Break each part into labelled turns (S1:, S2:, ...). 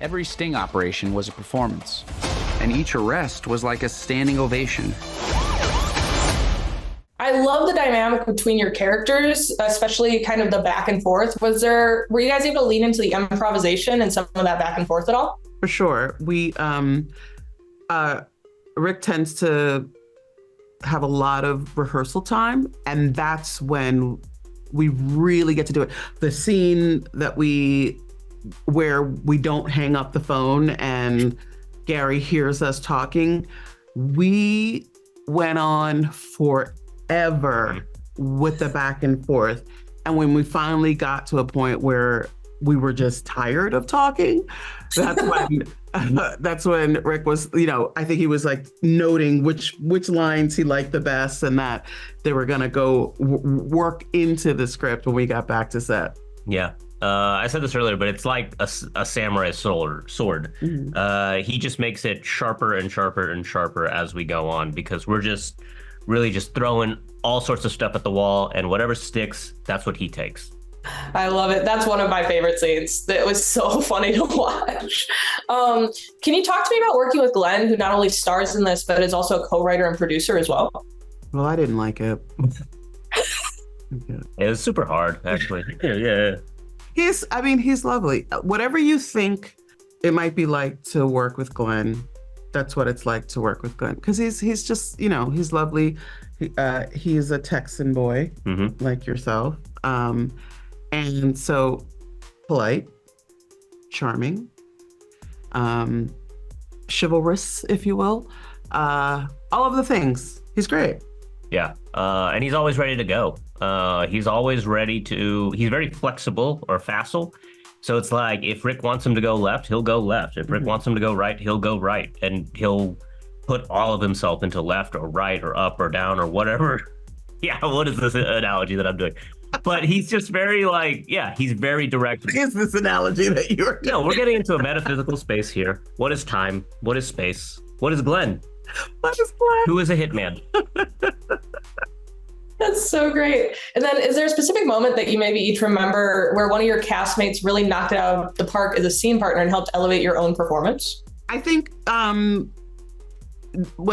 S1: Every sting operation was a performance, and each arrest was like a standing ovation.
S2: I love the dynamic between your characters, especially kind of the back and forth. Were you guys able to lean into the improvisation and some of that back and forth at all?
S3: For sure. Rick tends to have a lot of rehearsal time, and that's when we really get to do it. The scene where we don't hang up the phone and Gary hears us talking, we went on forever with the back and forth. And when we finally got to a point where we were just tired of talking, that's when Rick was, I think he was like noting which lines he liked the best, and that they were gonna go work into the script when we got back to set.
S4: Yeah. I said this earlier, but it's like a samurai sword. Mm-hmm. He just makes it sharper and sharper and sharper as we go on, because we're just really just throwing all sorts of stuff at the wall, and whatever sticks, that's what he takes.
S2: I love it. That's one of my favorite scenes. It was so funny to watch. Can you talk to me about working with Glen, who not only stars in this, but is also a co-writer and producer as well?
S3: Well, I didn't like it.
S4: It was super hard, actually. Yeah.
S3: He's lovely. Whatever you think it might be like to work with Glen, that's what it's like to work with Glen. Because he's just, he's lovely. He's a Texan boy, mm-hmm. like yourself. And so polite, charming, chivalrous, if you will. All of the things. He's great.
S4: Yeah. And he's always ready to go. He's very flexible or facile. So it's like, if Rick wants him to go left, he'll go left. If Rick wants him to go right, he'll go right. And he'll put all of himself into left or right or up or down or whatever. Yeah, what is this analogy that I'm doing? But he's just very he's very direct.
S3: What is this analogy that you're doing?
S4: No, we're getting into a metaphysical space here. What is time? What is space? What is Glen?
S3: What is Glen?
S4: Who is a hitman?
S2: That's so great. And then is there a specific moment that you maybe each remember where one of your castmates really knocked it out of the park as a scene partner and helped elevate your own performance?
S3: I think when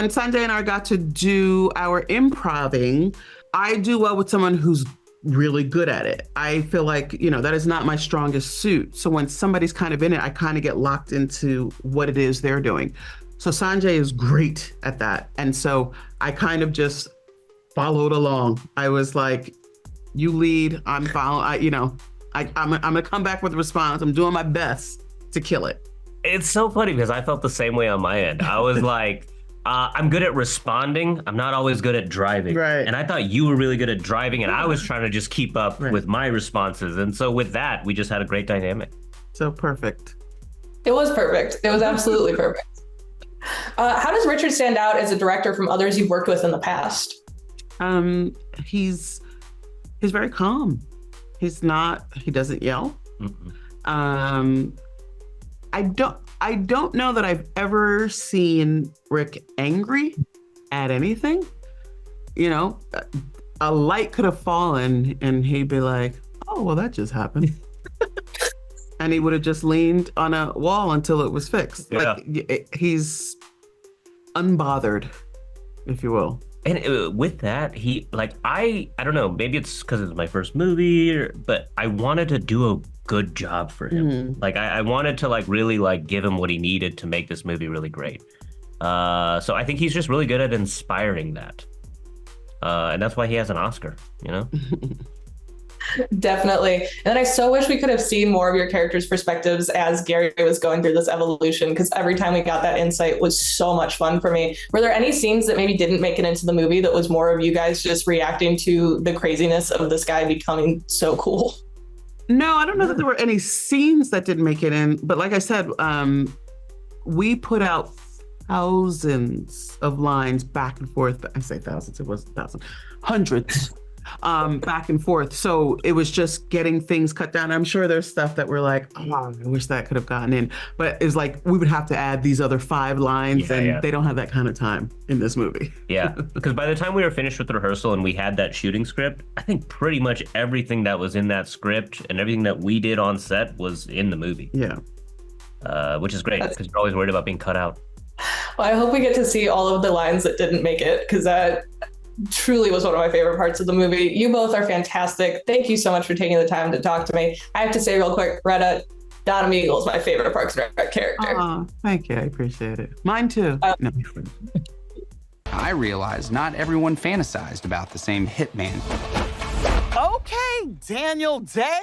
S3: Sanjay and I got to do our improving, I do well with someone who's really good at it. I feel like, that is not my strongest suit. So when somebody's kind of in it, I kind of get locked into what it is they're doing. So Sanjay is great at that. And so I kind of just followed along. I was like, you lead, I'm following, I'm going to come back with a response. I'm doing my best to kill it.
S4: It's so funny because I felt the same way on my end. I was like, I'm good at responding. I'm not always good at driving.
S3: Right.
S4: And I thought you were really good at driving, and I was trying to just keep up with my responses. And so with that, we just had a great dynamic. So perfect.
S2: It was perfect. It was absolutely perfect. How does Richard stand out as a director from others you've worked with in the past?
S3: He's very calm. He doesn't yell. Mm-hmm. I don't know that I've ever seen Rick angry at anything. A light could have fallen and he'd be like, oh, well, that just happened. And he would have just leaned on a wall until it was fixed.
S4: Yeah.
S3: He's unbothered, if you will.
S4: And with that, I don't know, maybe it's because it's my first movie, but I wanted to do a good job for him. Mm-hmm. I wanted to really give him what he needed to make this movie really great. So I think he's just really good at inspiring that. And that's why he has an Oscar,
S2: Definitely. And then I so wish we could have seen more of your characters' perspectives as Gary was going through this evolution, because every time we got that insight was so much fun for me. Were there any scenes that maybe didn't make it into the movie that was more of you guys just reacting to the craziness of this guy becoming so cool?
S3: No, I don't know that there were any scenes that didn't make it in, but like I said, we put out thousands of lines back and forth. I say thousands, it wasn't thousands, hundreds. Back and forth. So it was just getting things cut down. I'm sure there's stuff that we're like, oh, I wish that could have gotten in. But it's like, we would have to add these other 5 lines they don't have that kind of time in this movie.
S4: Yeah, because by the time we were finished with the rehearsal and we had that shooting script, I think pretty much everything that was in that script and everything that we did on set was in the movie.
S3: Yeah.
S4: which is great because you're always worried about being cut out.
S2: Well, I hope we get to see all of the lines that didn't make it, because that truly was one of my favorite parts of the movie. You both are fantastic. Thank you so much for taking the time to talk to me. I have to say real quick, Retta, Donna Meagle is my favorite Parks and Rec character.
S3: Oh, thank you. I appreciate it. Mine too. No.
S1: I realized not everyone fantasized about the same hitman.
S5: Okay, Daniel Day.